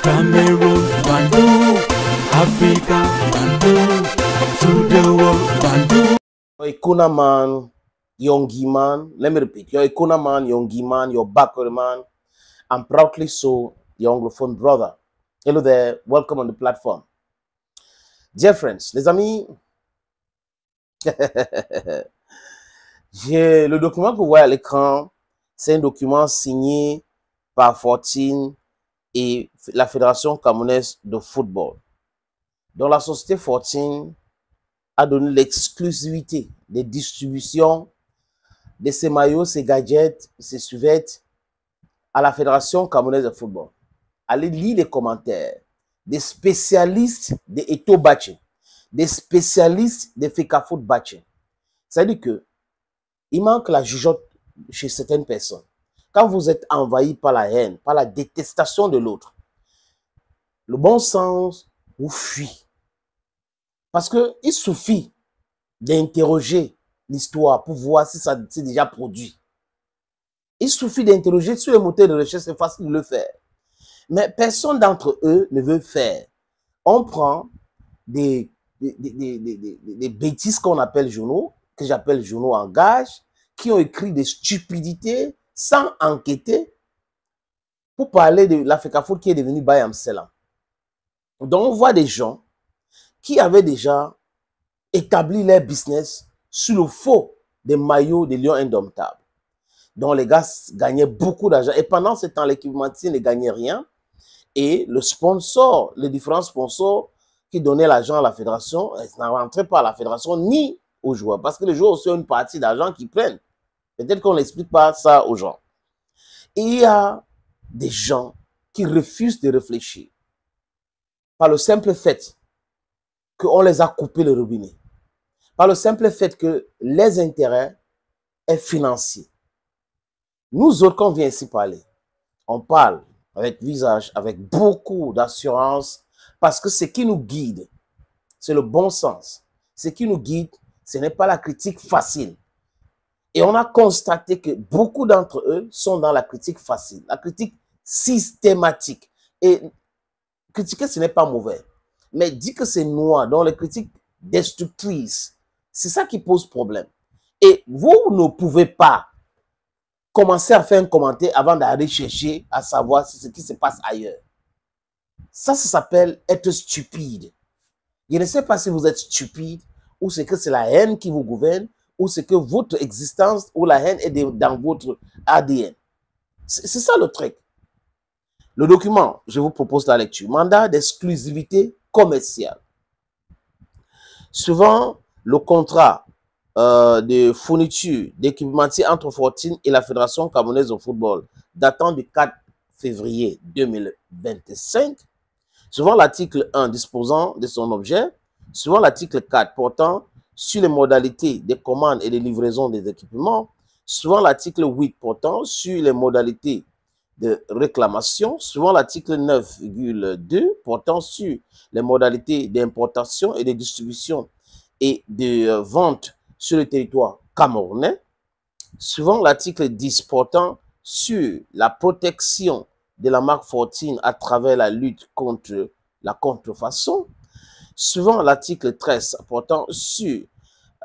Cameroon, Bandung, Africa, Bandung, to the world, Bandung. You're a Kuna man, Yongi man. Let me repeat. You're a Kuna man, Yongi man, you're backward man. I'm proudly so, your Anglophone brother. Hello there, welcome on the platform. Dear friends, les amis, le document que vous voyez à l'écran, c'est un document signé par Fortune et la Fédération camerounaise de football, dont la société Fortune a donné l'exclusivité des distributions de ces maillots, ces gadgets, ces suvettes à la Fédération camerounaise de football. Allez lire les commentaires des spécialistes de Eto Bache, des spécialistes de Fecafoot Bache. C'est-à-dire que il manque la jugeote chez certaines personnes. Quand vous êtes envahi par la haine, par la détestation de l'autre, le bon sens vous fuit. Parce qu'il suffit d'interroger l'histoire pour voir si ça s'est déjà produit. Il suffit d'interroger sur les moteurs de recherche, c'est facile de le faire. Mais personne d'entre eux ne veut faire. On prend des bêtises qu'on appelle journaux, que j'appelle journaux en gage, qui ont écrit des stupidités sans enquêter pour parler de la Fecafoot qui est devenue Bayam Selam. Donc on voit des gens qui avaient déjà établi leur business sur le faux des maillots des Lions Indomptables, dont les gars gagnaient beaucoup d'argent. Et pendant ce temps, l'équipementier ne gagnait rien. Et le sponsor, les différents sponsors qui donnaient l'argent à la fédération, ils n'en rentraient pas à la fédération ni aux joueurs. Parce que les joueurs aussi ont une partie d'argent qu'ils prennent. Peut-être qu'on n'explique pas ça aux gens. Et il y a des gens qui refusent de réfléchir par le simple fait qu'on les a coupé le robinet. Par le simple fait que les intérêts est financier. Nous autres, quand on vient ici parler, on parle avec visage, avec beaucoup d'assurance, parce que ce qui nous guide, c'est le bon sens. Ce qui nous guide, ce n'est pas la critique facile. Et on a constaté que beaucoup d'entre eux sont dans la critique facile, la critique systématique. Et critiquer, ce n'est pas mauvais. Mais dire que c'est noir, dans les critiques destructrices, c'est ça qui pose problème. Et vous ne pouvez pas commencer à faire un commentaire avant d'aller chercher à savoir ce qui se passe ailleurs. Ça s'appelle être stupide. Je ne sais pas si vous êtes stupide ou c'est que c'est la haine qui vous gouverne ou c'est que votre existence ou la haine est dans votre ADN. C'est ça le truc. Le document, je vous propose la lecture. Mandat d'exclusivité commerciale. Souvent, le contrat de fourniture d'équipementiers entre Fortune et la Fédération camerounaise de football datant du 4 février 2025, suivant l'article 1 disposant de son objet, suivant l'article 4 portant sur les modalités de commande et de livraison des équipements, suivant l'article 8 portant sur les modalités de réclamation, suivant l'article 9,2 portant sur les modalités d'importation et de distribution et de vente sur le territoire camerounais, suivant l'article 10 portant sur la protection de la marque Fortune à travers la lutte contre la contrefaçon, suivant l'article 13 portant sur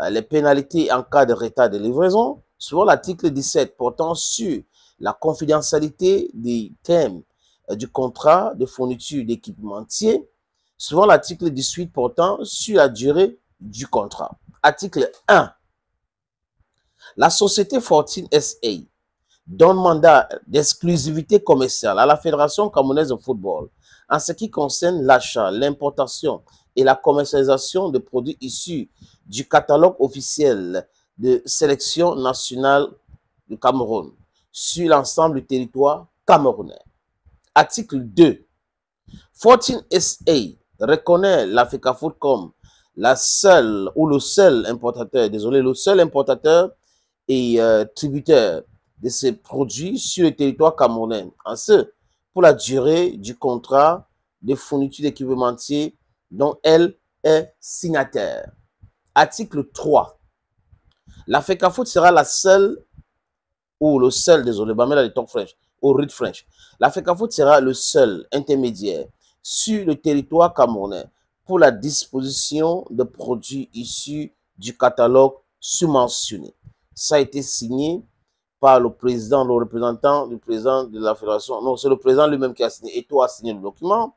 les pénalités en cas de retard de livraison, suivant l'article 17 portant sur la confidentialité des thèmes du contrat de fourniture d'équipementiers, suivant l'article 18 portant sur la durée du contrat. Article 1. La société Fortune SA donne mandat d'exclusivité commerciale à la Fédération camerounaise de football en ce qui concerne l'achat, l'importation et la commercialisation de produits issus du catalogue officiel de sélection nationale du Cameroun sur l'ensemble du territoire camerounais. Article 2. Fortune SA reconnaît la Fecafoot comme la seule ou le seul importateur, le seul importateur et tributaire de ces produits sur le territoire camerounais, en ce pour la durée du contrat de fourniture d'équipementiers dont elle est signataire. Article 3. La Fecafoot sera la seule ou le seul, désolé, au Reed French. La FECAFOOT sera le seul intermédiaire sur le territoire camerounais pour la disposition de produits issus du catalogue subventionné. Ça a été signé par le président, le représentant du président de la fédération. Non, c'est le président lui-même qui a signé. Eto'o a signé le document.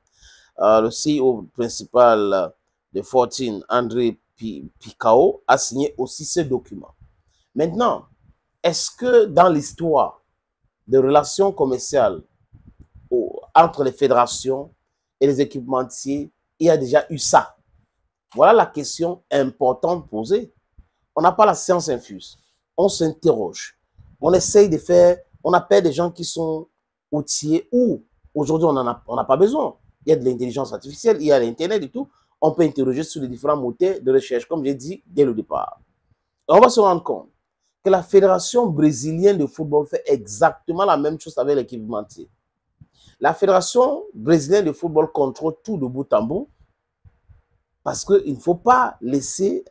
Le CEO principal de 14, André Picao, a signé aussi ce document. Maintenant, est-ce que dans l'histoire des relations commerciales entre les fédérations et les équipementiers, il y a déjà eu ça? Voilà la question importante posée. On n'a pas la science infuse. On s'interroge. On essaye de faire, on appelle des gens qui sont outillés ou aujourd'hui on n'a pas besoin. Il y a de l'intelligence artificielle, il y a l'Internet et tout. On peut interroger sur les différents moteurs de recherche, comme j'ai dit dès le départ. Et on va se rendre compte que la Fédération brésilienne de football fait exactement la même chose avec l'équipementier. La Fédération brésilienne de football contrôle tout de bout en bout parce qu'il ne faut pas laisser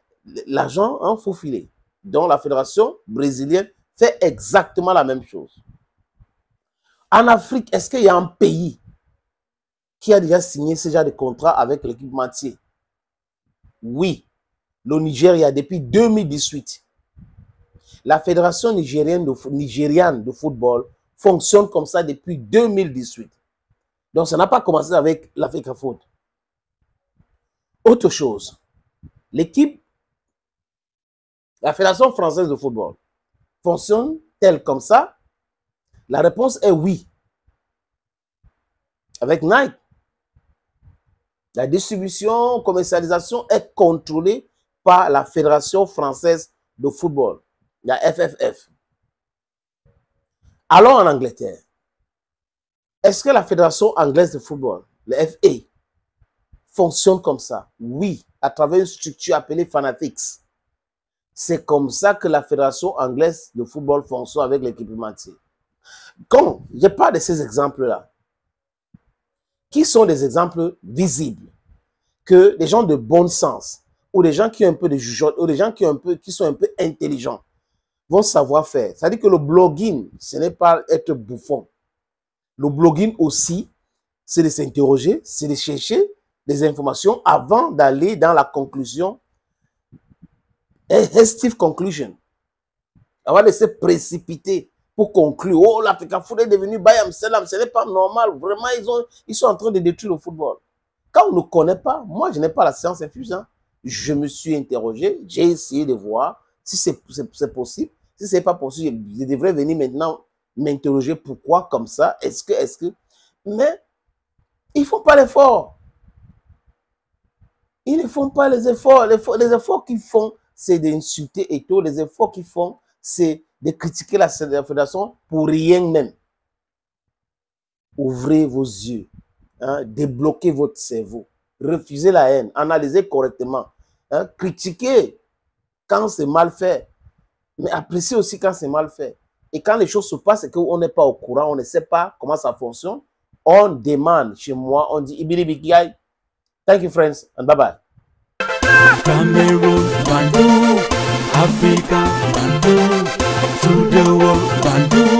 l'argent faufiler. Donc la Fédération brésilienne fait exactement la même chose. En Afrique, est-ce qu'il y a un pays qui a déjà signé ce genre de contrat avec l'équipementier? Oui, le Nigeria depuis 2018. La Fédération nigérienne de football fonctionne comme ça depuis 2018. Donc ça n'a pas commencé avec la FECAFOOT. Autre chose, la Fédération française de football fonctionne-t-elle comme ça? La réponse est oui. Avec Nike, la distribution, commercialisation est contrôlée par la Fédération française de football, la FFF. Allons en Angleterre. Est-ce que la Fédération anglaise de football, la FA, fonctionne comme ça? Oui, à travers une structure appelée Fanatics. C'est comme ça que la Fédération anglaise de football fonctionne avec l'équipementier. Quand je parle de ces exemples-là, qui sont des exemples visibles que des gens de bon sens ou des gens qui ont un peu de jugeote ou des gens qui sont un peu intelligents vont savoir faire. C'est-à-dire que le blogging, ce n'est pas être bouffon. Le blogging aussi, c'est de s'interroger, c'est de chercher des informations avant d'aller dans la conclusion. Hasty conclusion. Avant de se précipiter pour conclure. Oh, la FECAFOOT est devenue Bayam Selam. Ce n'est pas normal. Vraiment, ils sont en train de détruire le football. Quand on ne connaît pas, moi, je n'ai pas la science infuse. Je me suis interrogé. J'ai essayé de voir si c'est possible. Si ce n'est pas possible, je devrais venir maintenant m'interroger pourquoi comme ça. Est-ce que... Mais ils ne font pas l'effort. Ils ne font pas les efforts. Les efforts qu'ils font, c'est d'insulter Eto'o. Les efforts qu'ils font, c'est de critiquer la fédération pour rien même. Ouvrez vos yeux, débloquez votre cerveau, refusez la haine, analysez correctement, critiquez quand c'est mal fait, mais appréciez aussi quand c'est mal fait. Et quand les choses se passent et qu'on n'est pas au courant, on ne sait pas comment ça fonctionne, on demande chez moi, on dit Ibiribikiai. Thank you friends and bye bye. Cameroon, Bandung, Africa, Bandung, to the world, Bandung.